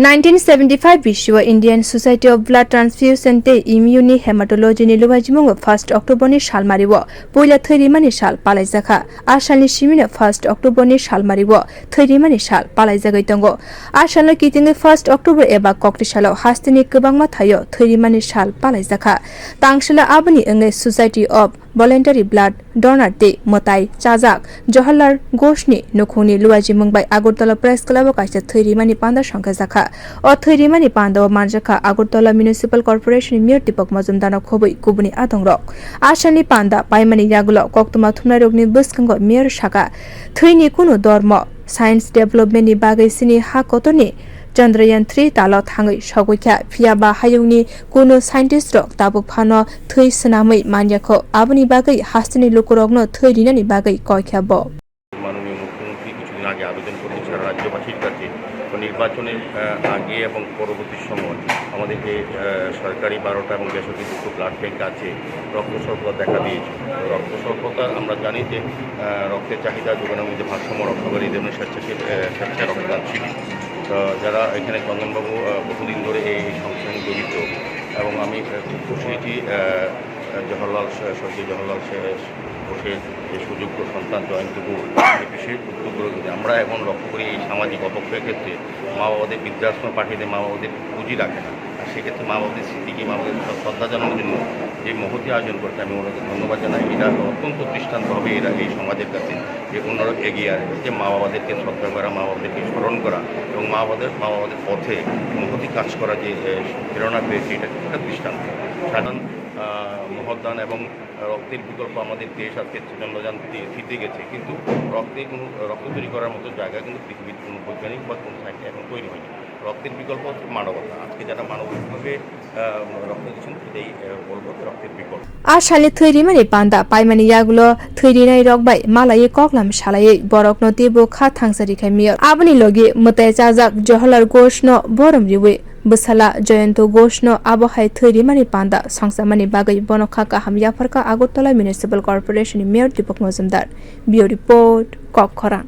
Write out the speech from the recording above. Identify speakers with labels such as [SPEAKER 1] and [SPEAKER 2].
[SPEAKER 1] 1975 বিশ্ব Indian society of blood ট্রান্सफ्यूजन ते इम्यूनि haematology नि लुबाजिमुंग 1 अक्टोबर नि सालमारिव पहिला थैरिमानि साल पालाइजाखा आसालनि सिमिनो 1 अक्टोबर नि सालमारिव थैरिमानि साल पालाइजागै दंगो आसालनि कितिंगै 1 अक्टोबर एबा कक्टिसालाव हास्तिनि गोबांमा थायो थैरिमानि साल पालाइजाखा तांसला आबनि अंगै society of voluntary blood donor ते मताई चाजाक जवाहरलाल घोषनि नखुनि लुबाजिमुंग बाय आगरतला प्रेस क्लब काइसा थैरिमानि पांदा songchajakha o Thwirimani panda o manjakha Agartala municipal corporation mayor Dipok Majumdar khobui kubuni adongrok asani panda paimani yagulo koktuma thumnai rogni bwskango mayor shaka thwini kuno dormo science development ni bagai sini ha kotoni Chandrayaan 3 talo thangai sogokha phiaba hayungni kuno scientist rok tabuk phano thwi snamai manjakha aboni bagai hastini lokorogno thwirinani bagai koikha bo
[SPEAKER 2] মাননীয় মুখ্যমন্ত্রী কিছুদিন আগে আবেদন করেছেন সারা রাজ্যবাসীর কাছে নির্বাচনের আগে এবং পরবর্তী সময় আমাদের যে সরকারি 12টা এবং বেসরকারি 2টো ব্লাড ব্যাংক আছে রক্ত স্বল্পতা দেখা দিয়েছে। রক্ত স্বল্পতা আমরা জানি যে রক্তের চাহিদা যোগানোর মধ্যে ভারসাম্য রক্ষা করে এই ধরনের স্বেচ্ছায় রক্তদান শিবির। তো যারা এখানে চন্দনবাবু বহুদিন ধরে এই সংস্থানে জড়িত এবং আমি খুব খুশি হয়েছি জওহরলাল ঘোষের যে সুযোগ্য সন্তান জয়ন্ত গুড় এই বিশেষ উদ্যোগ গ্রহণ। আমরা এখন লক্ষ্য করি এই সামাজিক অপক্ষয়ের ক্ষেত্রে মা বাবাদের বৃদ্ধাশ্রমে পাঠিয়ে দেয়, মা বাবাদের পুঁজি রাখে না। আর সেক্ষেত্রে মা বাবাদের স্মৃতিকে মা বাবাদের শ্রদ্ধা জানানোর জন্য যে মহতি আয়োজন করতে আমি ওনাদের ধন্যবাদ জানাই। এটা অত্যন্ত দৃষ্টান্ত হবে এরা এই সমাজের কাছে যে অন্যরা এগিয়ে আসবে, যে মা বাবাদেরকে শ্রদ্ধা করা, মা বাবাদেরকে স্মরণ করা এবং মা বাবাদের পথে মহতি কাজ করা যে প্রেরণা পেয়েছে, এটা একটা দৃষ্টান্ত। সাধারণ মহদান এবং রক্তের বিকল্প আমাদের দেশ আজকে চন্দ্রযান ফিতে গেছে, কিন্তু রক্ত তৈরি করার মতো জায়গা কিন্তু পৃথিবীর কোনো বৈজ্ঞানিক বা কোনো সাইন্সে এখন তৈরি হয়নি। রক্তের বিকল্প হচ্ছে মানবতা। আজকে যারা মানবিকভাবে রক্ত দিচ্ছেন সেটাই বলবো রক্তের বিকল্প।
[SPEAKER 1] आसालनि थैरिमानि पान्दा पाइमानि यागुलो थैरिनाय रकबाय मालायै कक्लाम सालायै बरकनो देबो खा थांसारिखाय मियर आबनि लगे मताय चाजाक जवाहरलाल घोषनो बरम रिवे बसाला जयंत घोषनो आबहाय थैरिमानि पान्दा संसामानि बागै बनखा गाहाम याफारका आगरतला मुnicipal corporation मेयर दीपक मजुमदार बियो रिपोर्ट कक खरां।